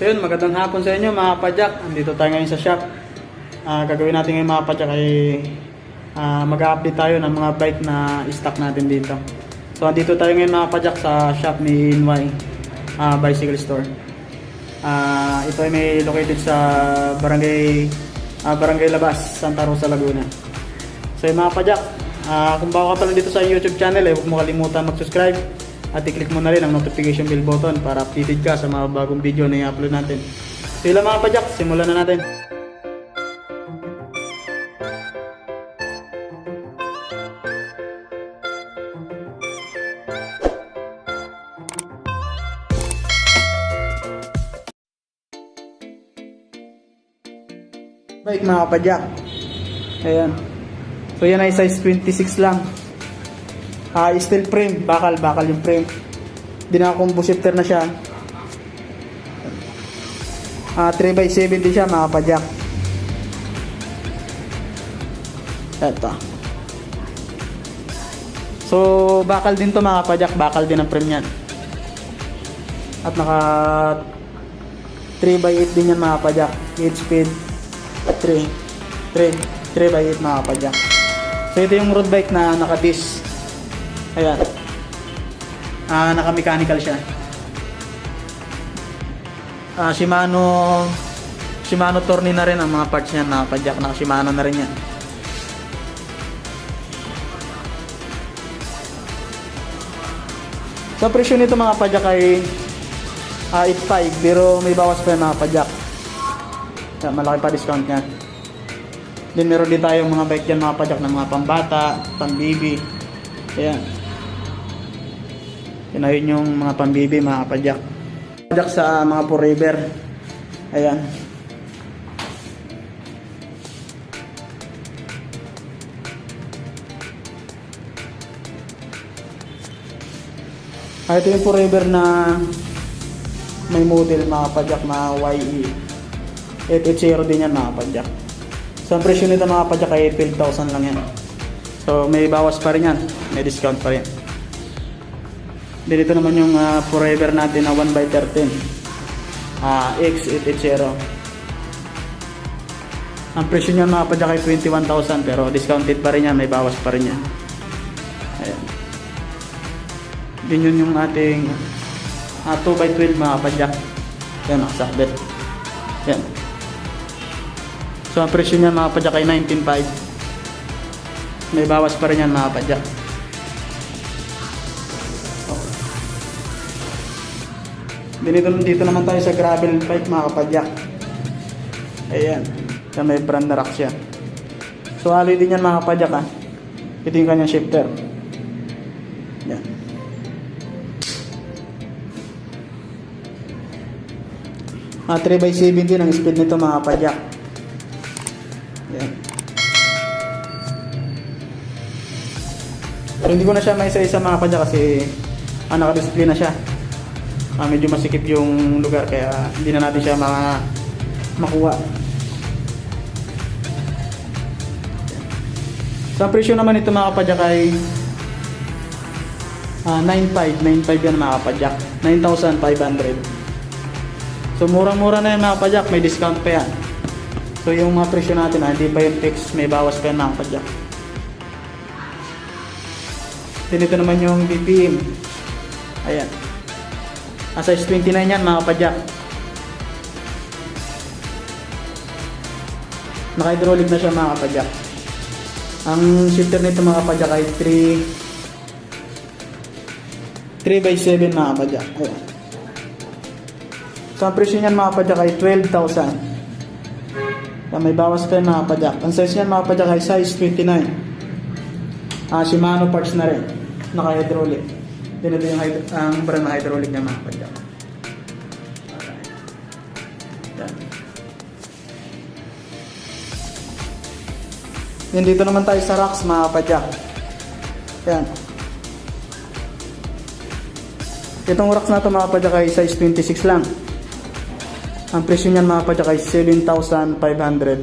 So yun, magandang hapon sa inyo mga padyak. Andito tayo ngayon sa shop. Gagawin natin ngayon mga padyak ay mag-update tayo ng mga bike na stock natin dito. So andito tayo ngayon mga padyak sa shop ni NY Bicycle Store. Ito ay may located sa Barangay Labas, Santa Rosa, Laguna. So yung mga padyak, kung bago ka pala dito sa YouTube channel, huwag mo kalimutan mag-subscribe at i-click mo na rin ang notification bell button para updated ka sa mga bagong video na i-upload natin. So yun lang mga padyak, simulan na natin. Bike mga padyak. Ayan. So yan ay size 26 lang. Steel frame, bakal yung frame. Combo shifter na siya. 3x7 din siya mga padyak. Eto. So bakal din to mga padyak, bakal din ang frame niyan. At naka 3x8 din yan mga padyak. 8 speed 3x8 mga padyak. So ito yung road bike na naka-disc. Ayan. Naka-mechanical siya. Shimano Tourney na rin ang mga parts niya, naka-padyak, naka-Shimano na rin yan. Sa presyo nito mga padyak ay 8.5, pero may bawas pa yung mga padyak. Kaya malaki pa discount niya. Then meron din tayong mga bike dyan mga padyak na mga pambata, pambibi. Ayan. Yan ayun yung mga pambibi mga padyak. Padyak sa mga forever. Ayan. Ito yung forever na may model mga padyak, mga YE 880 din yan mga padyak. So ang presyo nito mga padyak ay 12,000 lang yan. So may bawas pa rin yan, may discount pa rin. Dito naman yung forever natin na 1x13 X880. Ang presyo niya mga padyak ay 21,000 pero discounted pa rin yan, may bawas pa rin yan. Ayan. Din yun yung ating 2x12 mga padyak. Yan, nakasabit. Yan. So ang presyo niya mga padyak ay 19,500. May bawas pa rin yan mga padyak. Dito naman tayo sa gravel bike mga kapadyak. Ayan. So may brand na rack siya. So alloy din yan mga kapadyak ha. Ito yung kanyang shifter. Ayan. 3x7 din ang speed nito mga kapadyak. Ayan. So hindi ko na siya maisa-isa mga kapadyak kasi naka-display na siya. Medyo masikip yung lugar kaya hindi na natin siya makuha. Sa presyo naman ito mga kapadyak ay 9.5 yan mga kapadyak, 9,500. So murang-mura na yan mga kapadyak, may discount pa yan. So yung mga presyo natin hindi pa yung fix, may bawas pa yan mga kapadyak. Dito naman yung BPM. Ayan. Size 29 yan mga kapadyak. Naka-hydraulic na siya mga kapadyak. Ang shifter nito mga kapadyak ay 3x7 mga kapadyak. Ayan. So ang presyo niyan mga kapadyak ay 12,000. May bawas pa yan mga kapadyak. Ang size niyan mga kapadyak ay size 29. Shimano parts na rin. Naka-hydraulic. Dito yung ang brand na hydraulic niya mga kapadyak. Yan, dito naman tayo sa racks mga kapadyak. Yan. Itong racks na ito mga kapadyak ay size 26 lang. Ang presyo niyan mga kapadyak ay 7,500.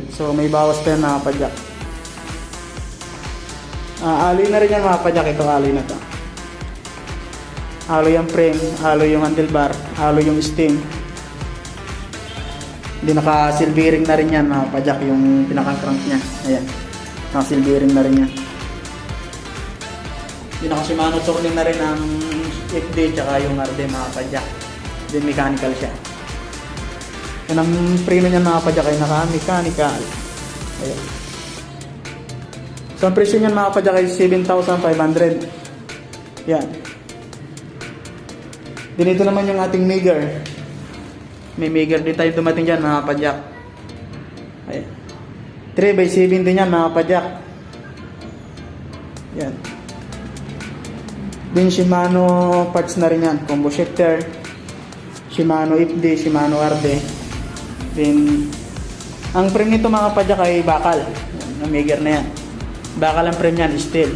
So may bawas pa yan mga kapadyak. Alloy na rin yan mga kapadyak. Ito alloy na ito. Alloy yung frame, alloy yung handlebar, alloy yung stem. Hindi naka-silvering na rin yan mga kapadyak, yung pinaka-crank niya. Ayan. Naka-silvering na rin yan. Hindi naka-Shimano turning na rin ang FD tsaka yung RD mga kapadyak. Then mechanical siya. Yan ang preno niyan mga kapadyak ay naka-mechanical. Ayan. So ang presyo niyan mga kapadyak ay 7,500. Yan. Dito naman yung ating Meager. May Meager din tayo dumating dyan mga kapadyak. Ayan. 3x7 din yan mga kapadyak. Yan. Din Shimano parts na rin yan. Combo shifter, Shimano FD, Shimano RD. Then ang frame nito mga kapadyak ay bakal. Ang Meager na yan. Bakal ang frame yan, steel.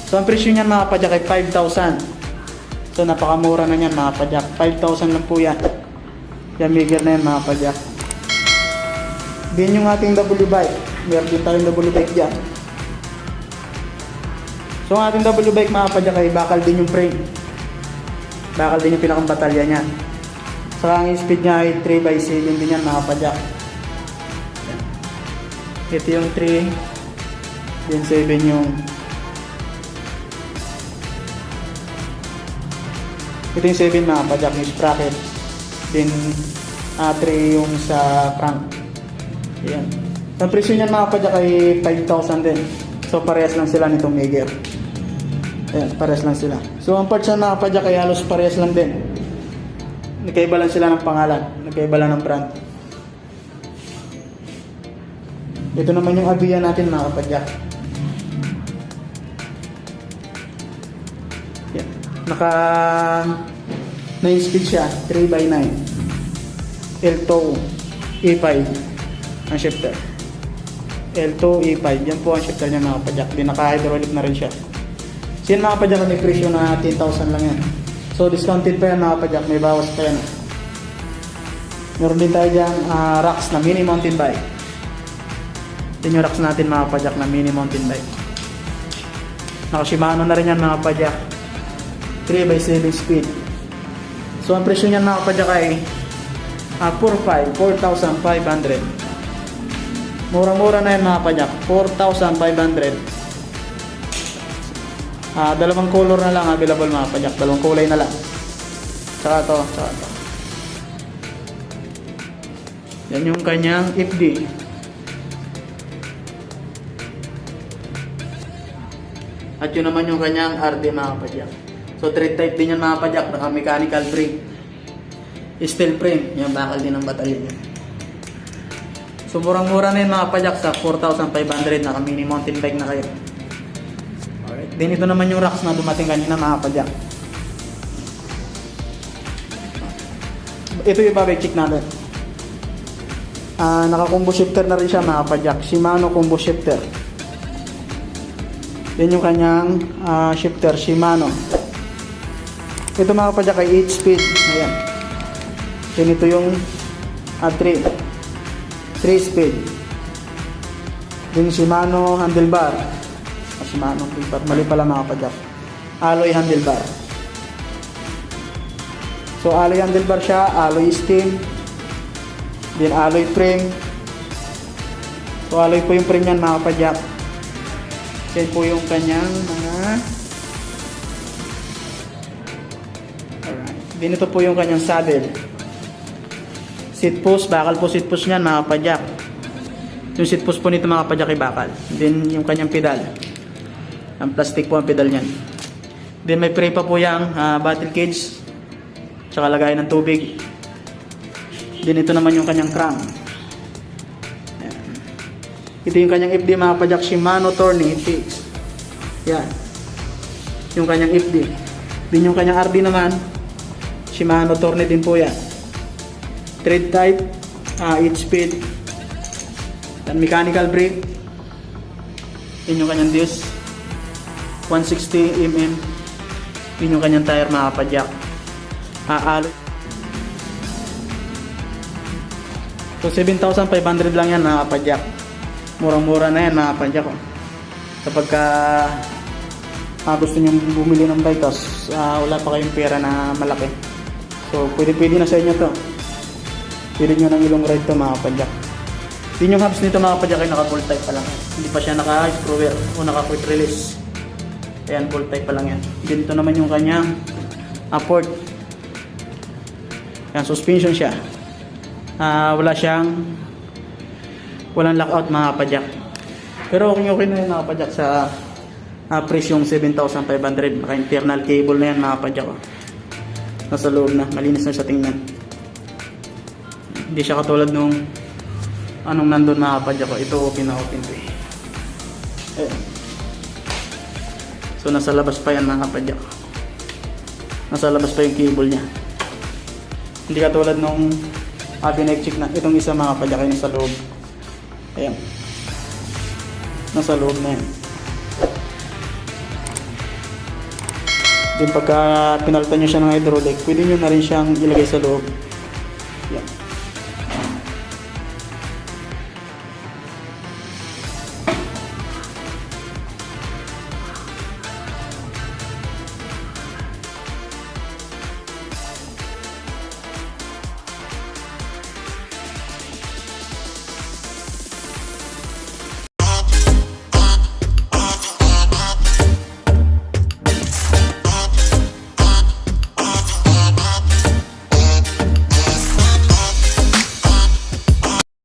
So ang presyo niyan mga kapadyak ay 5,000. So napakamura na yan mga kapadyak. 5,000 lang po yan. Yan Meager na yan mga kapadyak. Din yung ating W-bike. Meron din tayong W-bike dyan. So ang ating W-bike mga kapadyak ay bakal din yung frame. Bakal din yung pinakang batalya niya. So ang speed niya ay 3x7 din yan mga kapadyak. Ito yung 3. Then 7 yung ito yung 7 mga kapadyak, yung sprocket. Then 3 yung sa crank. Ayan. Ang presyo niyan mga kapadyak ay 5,000 din. So parehas lang sila nitong Meager. Ayan, parehas lang sila. So ang parts niyan mga kapadyak ay halos parehas lang din. Nagkaiba lang sila ng pangalan. Nagkaiba lang ng brand. Ito naman yung Avia natin mga kapadyak. Yan. Naka 9 speed siya, 3x9. L2 E5 ang shifter. L2 E5, yan po ang shifter niya mga kapadyak. Di naka-hydraulic na rin siya. So yan mga kapadyak, may presyo na 10,000 lang yan. So discounted pa yan mga kapadyak, may bawas pa yan. Meron din tayo dyan racks na mini mountain bike. Yan yung racks natin mga kapadyak na mini mountain bike. Naka Shimano na rin yan mga kapadyak. 3x7 speed. So ang presyo niyan mga kapadyak ay 4,500. Mura-mura na yan mga kapadyak. 4,500. Dalawang color na lang available mga kapadyak. Dalawang kulay na lang. Tsaka to. Yan yung kanyang FD. At yun naman yung kanyang RD mga kapadyak. So thread type din yan mga kapadyak. Naka mechanical frame. Steel frame. Yan bakal din ang batalyon niya. So murang-mura na yun mga kapadyak sa 4,500. Naka mini mountain bike na kayo. Alright. Then ito naman yung racks na dumating kanina mga kapadyak. Ito yung babay check natin. Naka combo shifter na rin siya mga kapadyak. Shimano combo shifter. Yan yung kanyang shifter Shimano. Ito mga kapadyak ay 8 speed. Ayan. Then ito yung 3 speed. Then Shimano handlebar. Shimano handlebar. Mali pala mga kapadyak. Alloy handlebar. So alloy handlebar siya. Alloy stem. Then alloy frame. So alloy po yung frame yan mga kapadyak. Yan po yung kanyang mga alright. Then ito po yung kanyang saddle. Seat post, bakal po seat post niyan mga kapadyak. Yung seat post po nito mga kapadyak ay bakal. Then yung kanyang pedal. Ang plastic po ang pedal niyan. Then may pre pa po yung battle cage. Tsaka lagayan ng tubig. Then ito naman yung kanyang crank. Ito yung kanyang FD mga kapadyak, Shimano Tourney FX. Yan. Yung kanyang FD. Din yung kanyang RD naman, Shimano Tourney din po yan. Thread type, 8 speed. Then mechanical brake. Yun yung kanyang disc. 160mm. Yun yung kanyang tire mga kapadyak. Alloy. So 7,500 lang yan mga kapadyak. Murang-mura na yan mga kapadyak. Kapag gusto nyo bumili ng bike tapos wala pa kayong pera na malaki, so pwede na sa inyo to. Pwede nyo nang ilong ride to mga kapadyak. Din yung hubs nito mga kapadyak ay naka full type pa lang. Hindi pa siya naka screwer o naka quick release. Ayan, full type pa lang yan. Ganito naman yung kanyang port. Ayan, suspension siya. Walang lockout mga kapadyak. Pero okay na yun mga kapadyak sa price yung 7,500. Naka internal cable na yan mga kapadyak. Nasa loob na, malinis na siya tingnan. Hindi siya katulad nung anong nandun mga kapadyak ko. Ito open na open to eh. Ayan. So nasa labas pa yan mga kapadyak. Nasa labas pa yung cable nya. Hindi katulad nung pinag-check na itong isa mga kapadyak ay nasa loob. Ayan. Nasa loob na yan. Then pagka pinalitan nyo siya ng hydraulic, pwede nyo na rin siyang ilagay sa loob.